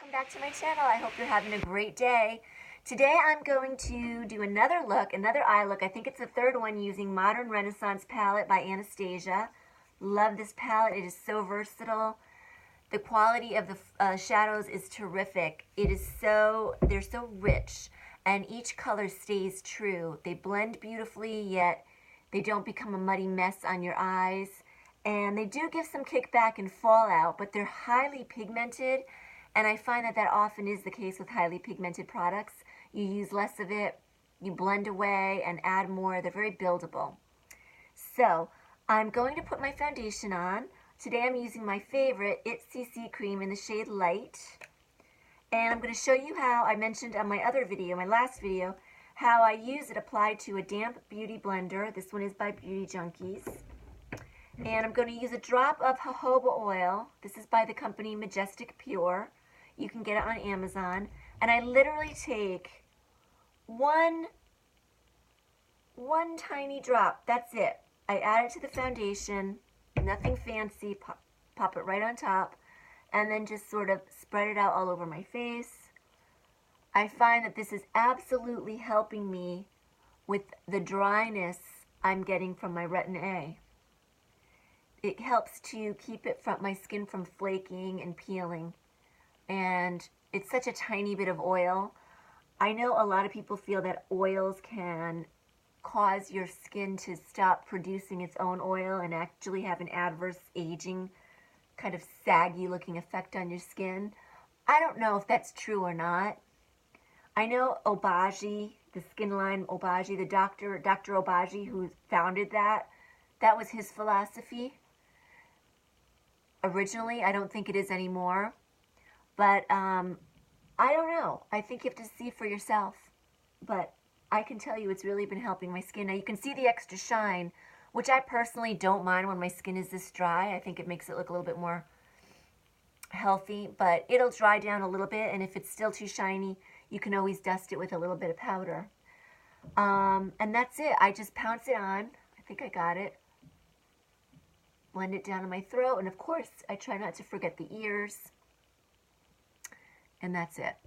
welcome back to my channel. I hope you're having a great day. Today I'm going to do another eye look. I think it's the third one using Modern Renaissance palette by Anastasia. Love this palette. It is so versatile. The quality of the shadows is terrific. They're so rich, and each color stays true. They blend beautifully, yet they don't become a muddy mess on your eyes. And they do give some kickback and fallout, but they're highly pigmented, and I find that often is the case with highly pigmented products. You use less of it, you blend away and add more. They're very buildable. So I'm going to put my foundation on. Today I'm using my favorite It CC cream in the shade Light, and I'm going to show you how I mentioned on my last video, how I use it applied to a damp beauty blender. This one is by Beauty Junkies. And I'm going to use a drop of jojoba oil. This is by the company Majestic Pure. You can get it on Amazon. And I literally take one tiny drop. That's it. I add it to the foundation. Nothing fancy. Pop it right on top. And then just sort of spread it out all over my face. I find that this is absolutely helping me with the dryness I'm getting from my Retin A. It helps to keep my skin from flaking and peeling. And it's such a tiny bit of oil. I know a lot of people feel that oils can cause your skin to stop producing its own oil and actually have an adverse aging, kind of saggy looking effect on your skin. I don't know if that's true or not. I know Obagi, the skin line Obagi, the Dr. Obagi who founded that was his philosophy. Originally, I don't think it is anymore, but I don't know. I think you have to see for yourself, but I can tell you it's really been helping my skin. Now you can see the extra shine, which I personally don't mind when my skin is this dry. I think it makes it look a little bit more healthy, but it'll dry down a little bit, and if it's still too shiny, you can always dust it with a little bit of powder. And that's it. I just pounce it on. I think I got it. Blend it down in my throat, and of course I try not to forget the ears, and that's it.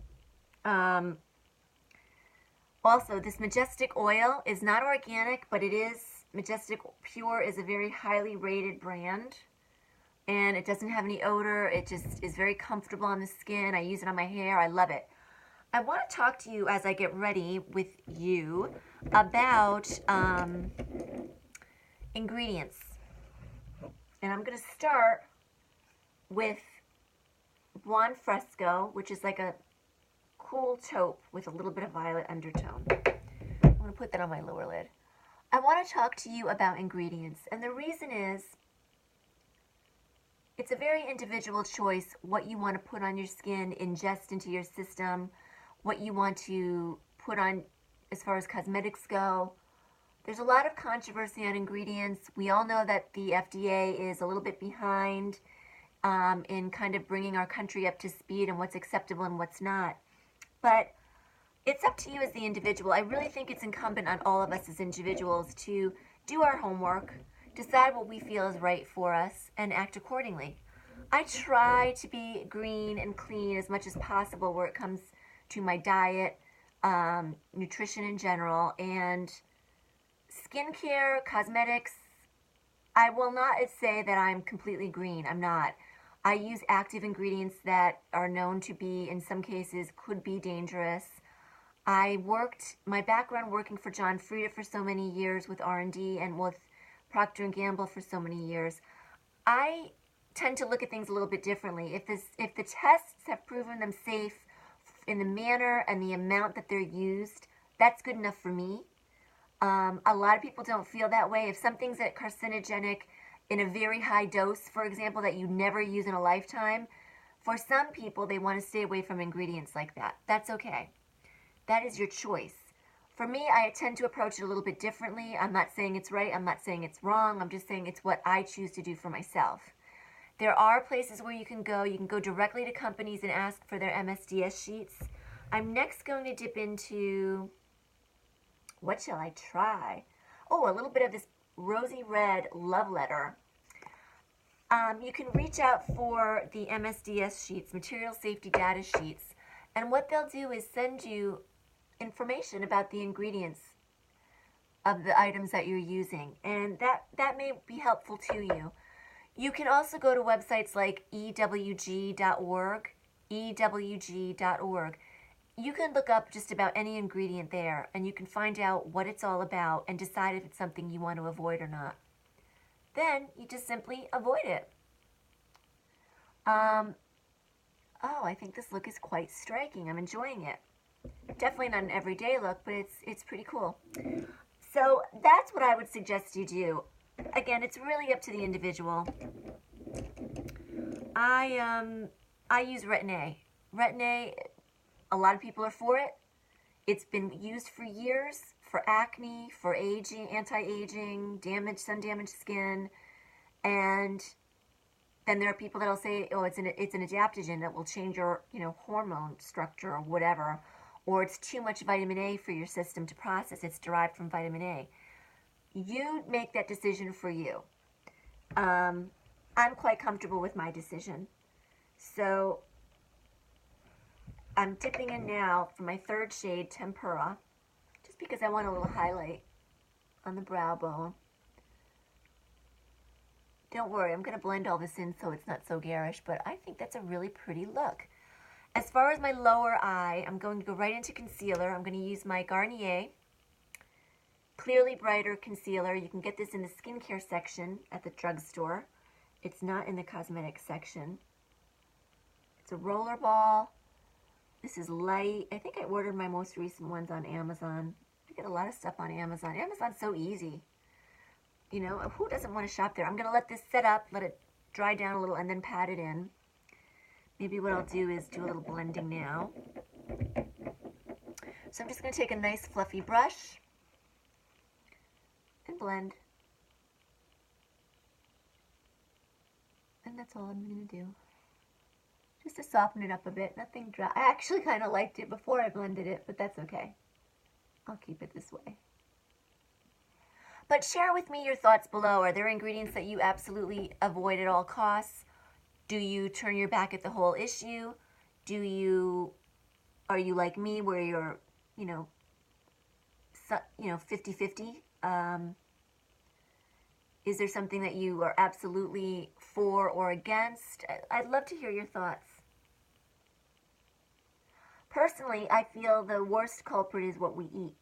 Also, this Majestic oil is not organic, but it is Majestic Pure is a very highly rated brand, and it doesn't have any odor. It just is very comfortable on the skin. I use it on my hair. I love it. I want to talk to you as I get ready with you about ingredients. And I'm going to start with Buon Fresco, which is like a cool taupe with a little bit of violet undertone. I'm going to put that on my lower lid. I want to talk to you about ingredients, and the reason is it's a very individual choice what you want to put on your skin, ingest into your system, what you want to put on as far as cosmetics go. There's a lot of controversy on ingredients. We all know that the FDA is a little bit behind in kind of bringing our country up to speed and what's acceptable and what's not. But it's up to you as the individual. I really think it's incumbent on all of us as individuals to do our homework, decide what we feel is right for us, and act accordingly. I try to be green and clean as much as possible where it comes to my diet, nutrition in general, and skincare, cosmetics. I will not say that I'm completely green. I'm not. I use active ingredients that are known to be, in some cases, could be dangerous. My background working for John Frieda for so many years with R&D and with Procter & Gamble for so many years. I tend to look at things a little bit differently. If the tests have proven them safe in the manner and the amount that they're used, that's good enough for me. A lot of people don't feel that way. If something's carcinogenic in a very high dose, for example, that you never use in a lifetime, for some people, they want to stay away from ingredients like that. That's okay. That is your choice. For me, I tend to approach it a little bit differently. I'm not saying it's right. I'm not saying it's wrong. I'm just saying it's what I choose to do for myself. There are places where you can go. You can go directly to companies and ask for their MSDS sheets. I'm next going to dip into, what shall I try? Oh, a little bit of this rosy red love letter. You can reach out for the MSDS sheets, Material Safety Data Sheets, and what they'll do is send you information about the ingredients of the items that you're using, and that may be helpful to you. You can also go to websites like ewg.org, ewg.org. You can look up just about any ingredient there, and you can find out what it's all about and decide if it's something you want to avoid or not. Then you just simply avoid it. Oh, I think this look is quite striking. I'm enjoying it. Definitely not an everyday look, but it's pretty cool. So that's what I would suggest you do. Again, it's really up to the individual. I use Retin-A. Retin-A, a lot of people are for it. It's been used for years for acne, for aging, anti-aging, sun-damaged skin, and then there are people that'll say, oh, it's an adaptogen that will change your hormone structure or whatever, or it's too much vitamin A for your system to process. It's derived from vitamin A. You make that decision for you. I'm quite comfortable with my decision. So I'm dipping in now for my third shade, Tempera, just because I want a little highlight on the brow bone. Don't worry, I'm going to blend all this in so it's not so garish, but I think that's a really pretty look. As far as my lower eye, I'm going to go right into concealer. I'm going to use my Garnier Clearly Brighter Concealer. You can get this in the skincare section at the drugstore. It's not in the cosmetics section. It's a roller ball. This is light. I think I ordered my most recent ones on Amazon. I get a lot of stuff on Amazon. Amazon's so easy. You know, who doesn't want to shop there? I'm going to let this set up, let it dry down a little, and then pat it in. Maybe what I'll do is do a little blending now. So I'm just going to take a nice fluffy brush and blend. And that's all I'm going to do. Just to soften it up a bit, nothing dry. I actually kind of liked it before I blended it, but that's okay. I'll keep it this way. But share with me your thoughts below. Are there ingredients that you absolutely avoid at all costs? Do you turn your back at the whole issue? Are you like me where you're, 50-50? Is there something that you are absolutely for or against? I'd love to hear your thoughts. Personally, I feel the worst culprit is what we eat.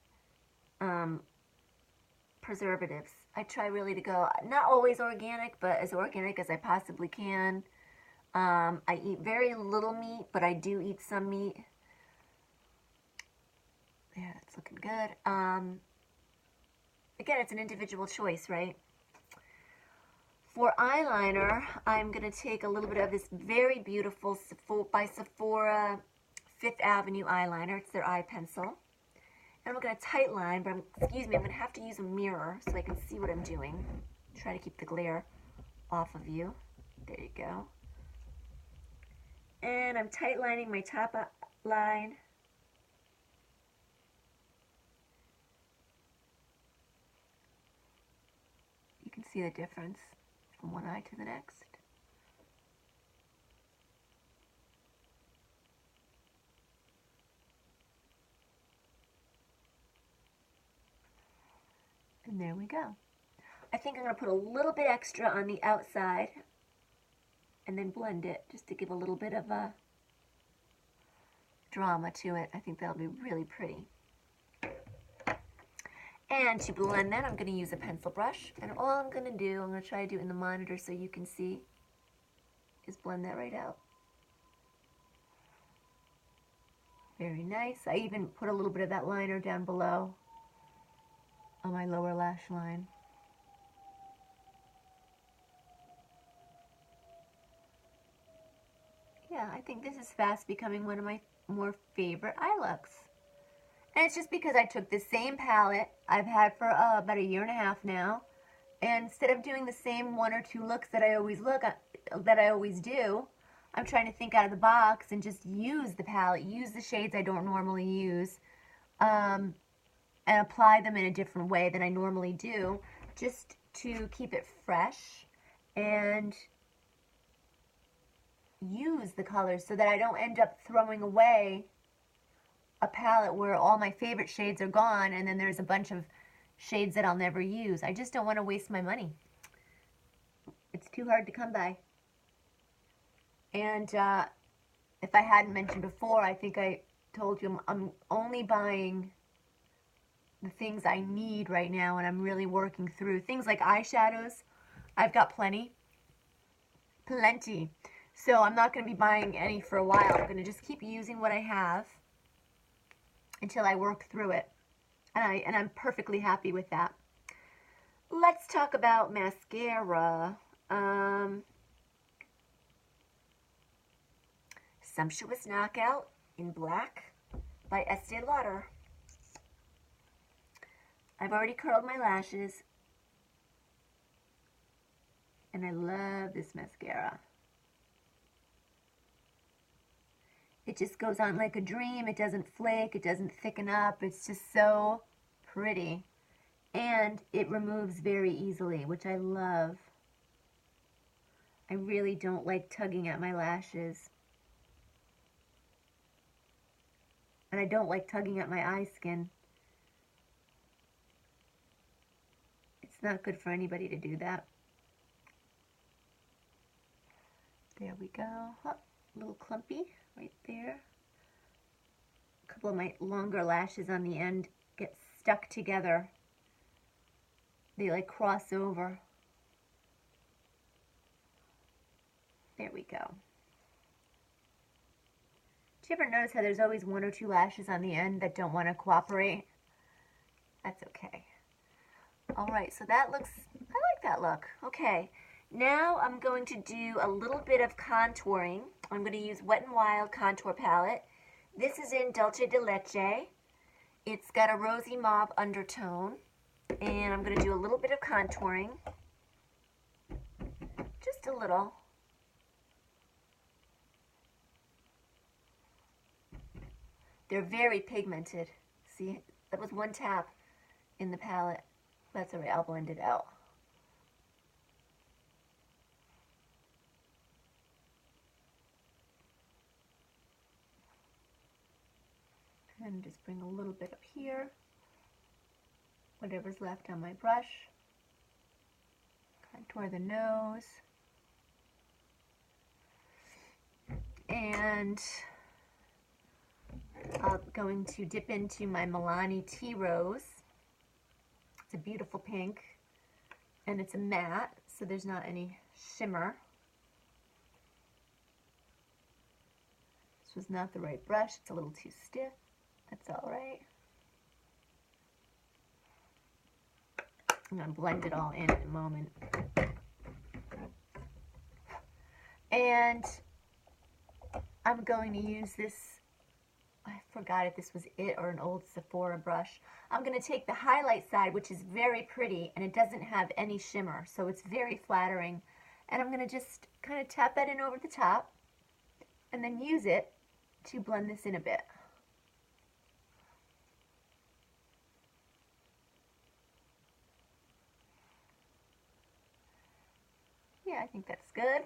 Preservatives. I try really to go, not always organic, but as organic as I possibly can. I eat very little meat, but I do eat some meat. Yeah, it's looking good. Again, it's an individual choice, right? For eyeliner, I'm going to take a little bit of this very beautiful by Sephora Fifth Avenue eyeliner. It's their eye pencil. And I'm going to tight line, but I'm going to have to use a mirror so I can see what I'm doing. Try to keep the glare off of you. There you go. And I'm tight lining my top line. You can see the difference from one eye to the next. And there we go. I think I'm going to put a little bit extra on the outside and then blend it just to give a little bit of a drama to it. I think that'll be really pretty. And to blend that, I'm going to use a pencil brush. And all I'm going to do, I'm going to try to do it in the monitor so you can see, is blend that right out. Very nice. I even put a little bit of that liner down below on my lower lash line. Yeah, I think this is fast becoming one of my more favorite eye looks. And it's just because I took the same palette I've had for about 1.5 years now, and instead of doing the same 1 or 2 looks that I always do, I'm trying to think out of the box and just use the palette, use the shades I don't normally use, and apply them in a different way than I normally do, just to keep it fresh and use the colors so that I don't end up throwing away a palette where all my favorite shades are gone and then there's a bunch of shades that I'll never use. I just don't want to waste my money. It's too hard to come by. And if I hadn't mentioned before, I think I told you I'm only buying the things I need right now, and I'm really working through. Things like eyeshadows, I've got plenty. So I'm not going to be buying any for a while. I'm going to just keep using what I have until I work through it. And I'm perfectly happy with that. Let's talk about mascara. Sumptuous Knockout in black by Estee Lauder. I've already curled my lashes, and I love this mascara. It just goes on like a dream. It doesn't flake, it doesn't thicken up. It's just so pretty, and it removes very easily, which I love. I really don't like tugging at my lashes. And I don't like tugging at my eye skin. It's not good for anybody to do that. There we go. Oh, a little clumpy right there. A couple of my longer lashes on the end get stuck together. They like cross over. There we go. Do you ever notice how there's always one or two lashes on the end that don't want to cooperate? That's okay. All right, so that looks, I like that look. Okay, now I'm going to do a little bit of contouring. I'm going to use Wet n Wild contour palette. This is in Dulce de Leche. It's got a rosy mauve undertone, and I'm going to do a little bit of contouring. Just a little. They're very pigmented. See, that was one tap in the palette. That's all right, I'll blend it out. And just bring a little bit up here. Whatever's left on my brush. Contour the nose. And I'm going to dip into my Milani Tea Rose. It's a beautiful pink, and it's a matte, so there's not any shimmer. This was not the right brush. It's a little too stiff. That's all right. I'm going to blend it all in a moment. And I'm going to use this, I forgot if this was it or an old Sephora brush. I'm going to take the highlight side, which is very pretty, and it doesn't have any shimmer, so it's very flattering. And I'm going to just kind of tap that in over the top, and then use it to blend this in a bit. Yeah, I think that's good.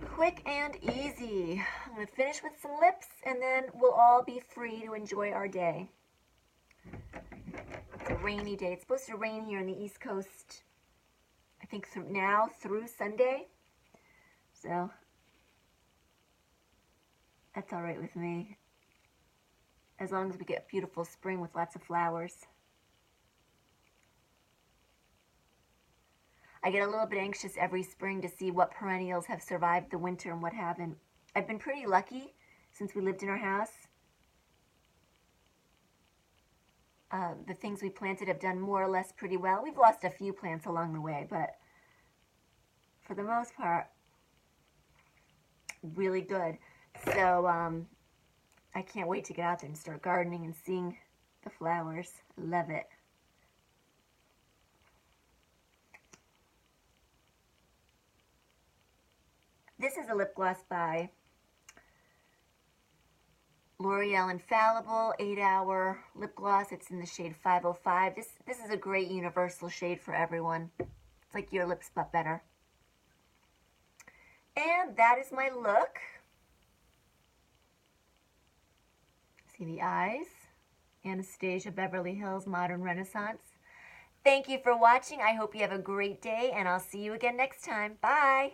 Quick and easy. I'm going to finish with some lips, and then we'll all be free to enjoy our day. It's a rainy day. It's supposed to rain here on the East Coast, I think now through Sunday. So that's all right with me, as long as we get a beautiful spring with lots of flowers. I get a little bit anxious every spring to see what perennials have survived the winter and what haven't. I've been pretty lucky since we lived in our house. The things we planted have done more or less pretty well. We've lost a few plants along the way, but for the most part, really good. So I can't wait to get out there and start gardening and seeing the flowers. I love it. This is a lip gloss by L'Oreal Infallible 8-Hour Lip Gloss. It's in the shade 505. This is a great universal shade for everyone. It's like your lips but better. And that is my look. See the eyes? Anastasia Beverly Hills Modern Renaissance. Thank you for watching. I hope you have a great day, and I'll see you again next time. Bye.